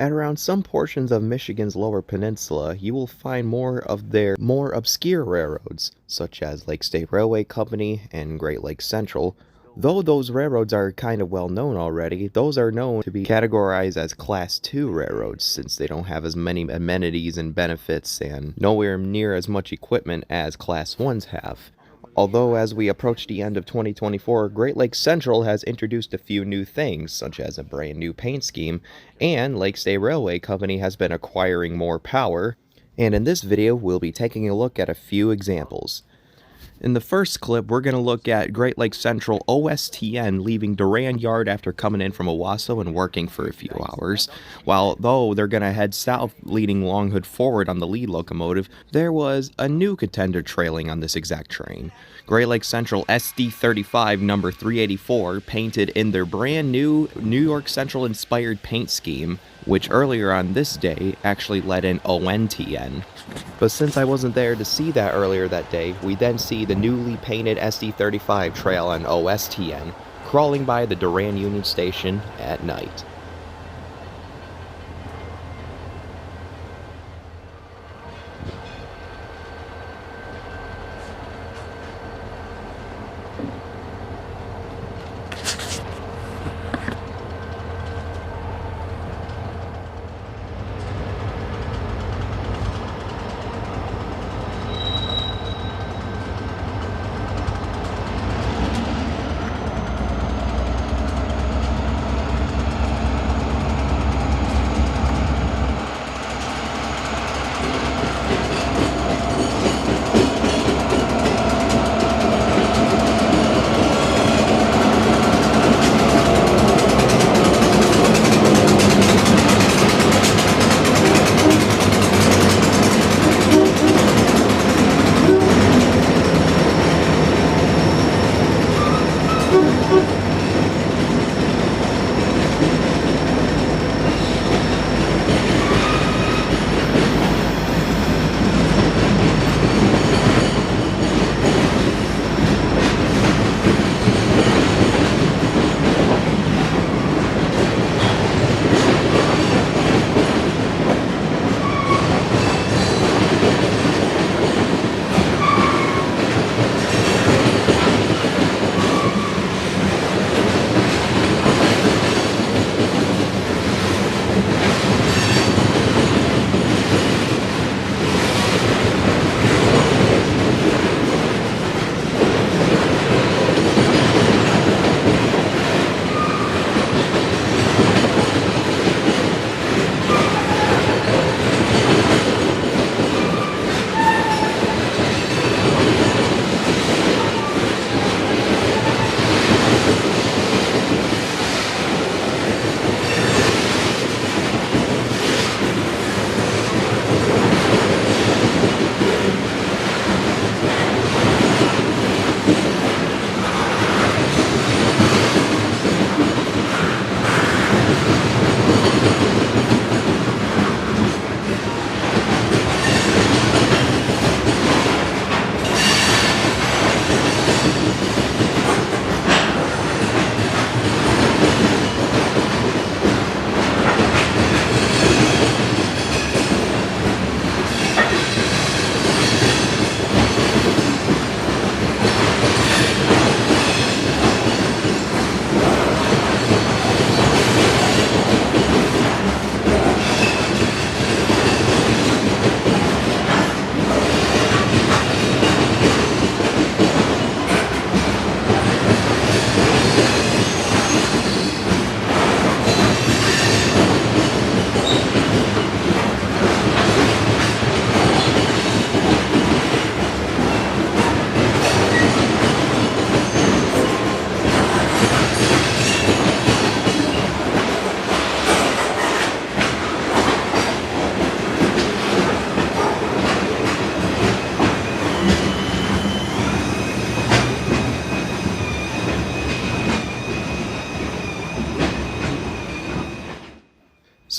At around some portions of Michigan's Lower Peninsula, you will find more of their more obscure railroads, such as Lake State Railway Company and Great Lakes Central. Though those railroads are kind of well known already, those are known to be categorized as Class II railroads since they don't have as many amenities and benefits and nowhere near as much equipment as Class 1s have. Although as we approach the end of 2024, Great Lakes Central has introduced a few new things, such as a brand new paint scheme, and Lake State Railway Company has been acquiring more power, and in this video we'll be taking a look at a few examples. In the first clip, we're going to look at Great Lakes Central OSTN leaving Durand Yard after coming in from Owasso and working for a few hours. While though they're going to head south leading Longhood forward on the lead locomotive, there was a new contender trailing on this exact train. Great Lakes Central SD35 number 384 painted in their brand new New York Central inspired paint scheme, which earlier on this day actually led in ONTN. But since I wasn't there to see that earlier that day, we then see the newly painted SD35 trail on OSTN, crawling by the Durand Union Station at night.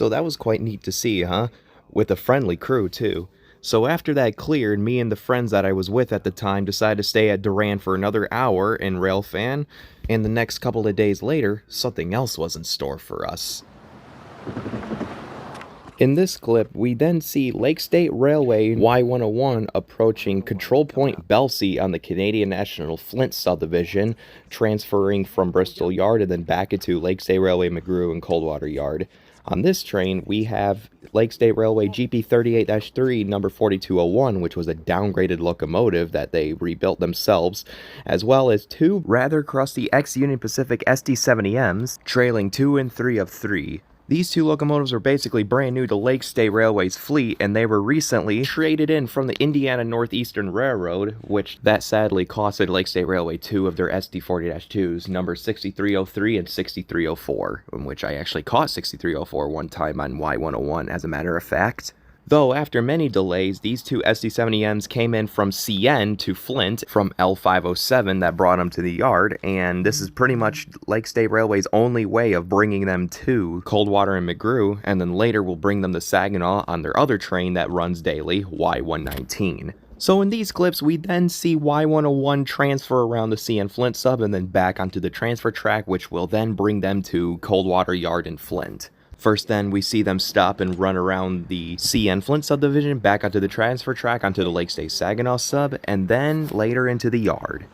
So that was quite neat to see, huh? With a friendly crew, too. So after that cleared, me and the friends that I was with at the time decided to stay at Durand for another hour in Railfan, and the next couple of days later, something else was in store for us. In this clip, we then see Lake State Railway Y101 approaching Control Point Belsey on the Canadian National Flint subdivision, transferring from Bristol Yard and then back into Lake State Railway McGrew and Coldwater Yard. On this train, we have Lake State Railway GP38-3 number 4201, which was a downgraded locomotive that they rebuilt themselves, as well as two rather crusty ex-Union Pacific SD70Ms, trailing 2 and 3 of 3. These two locomotives were basically brand new to Lake State Railway's fleet, and they were recently traded in from the Indiana Northeastern Railroad, which that sadly costed Lake State Railway 2 of their SD40-2s, number 6303 and 6304, in which I actually caught 6304 one time on Y101, as a matter of fact. Though, after many delays, these two SD70Ms came in from CN to Flint from L507 that brought them to the yard, and this is pretty much Lake State Railway's only way of bringing them to Coldwater and McGrew, and then later we'll bring them to Saginaw on their other train that runs daily, Y119. So in these clips, we then see Y101 transfer around the CN Flint sub and then back onto the transfer track, which will then bring them to Coldwater Yard in Flint. First then, we see them stop and run around the CN Flint subdivision, back onto the transfer track, onto the Lake State Saginaw sub, and then later into the yard.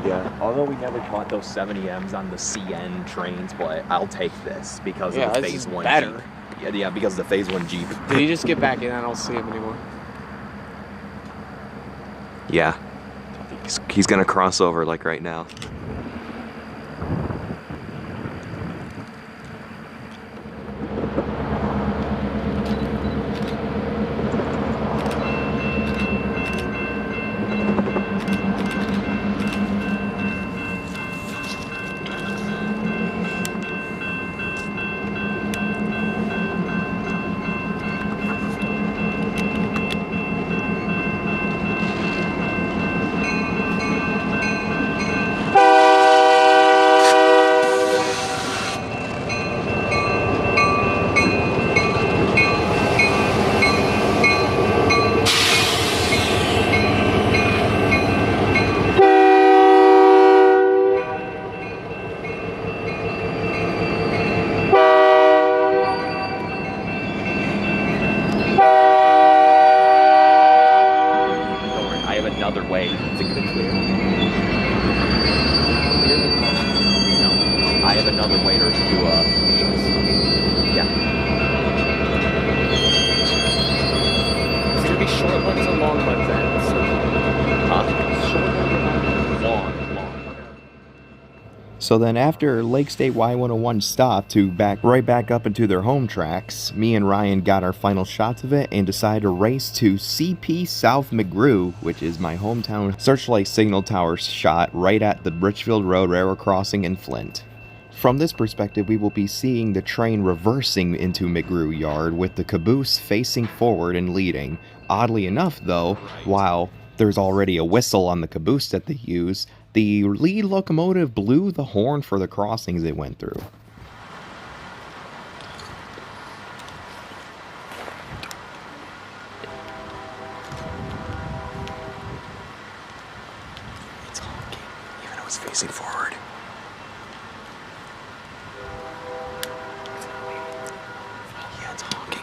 Yeah, although we never caught those 70Ms on the CN trains, but I'll take this because of the Phase I better. Jeep. Yeah, because of the Phase I Jeep. Did he just get back in? I don't see him anymore. Yeah. He's gonna cross over like right now. Another way to get it clear. No, I have another way to yeah. It's gonna be short ones or long ones then? Short ones, long. So then after Lake State Y101 stopped to right back up into their home tracks, me and Ryan got our final shots of it and decided to race to CP South McGrew, which is my hometown searchlight signal tower shot right at the Richfield Road Railroad crossing in Flint. From this perspective, we will be seeing the train reversing into McGrew Yard with the caboose facing forward and leading. Oddly enough though, while there's already a whistle on the caboose that they use, the lead locomotive blew the horn for the crossings it went through. It's honking, even though it's facing forward. Yeah, it's honking.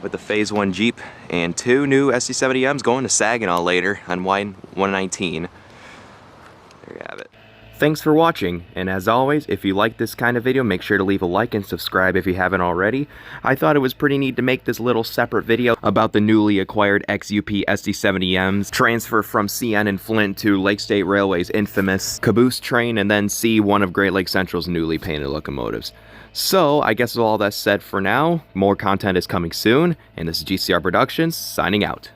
with the Phase I Jeep and 2 new SD70Ms going to Saginaw later on Y119. There you have it. Thanks for watching, and as always, if you like this kind of video, make sure to leave a like and subscribe if you haven't already. I thought it was pretty neat to make this little separate video about the newly acquired XUP SD70Ms, transfer from CN in Flint to Lake State Railway's infamous caboose train, and then see one of Great Lakes Central's newly painted locomotives. So, I guess with all that said for now, more content is coming soon, and this is G.C.R. Productions, signing out.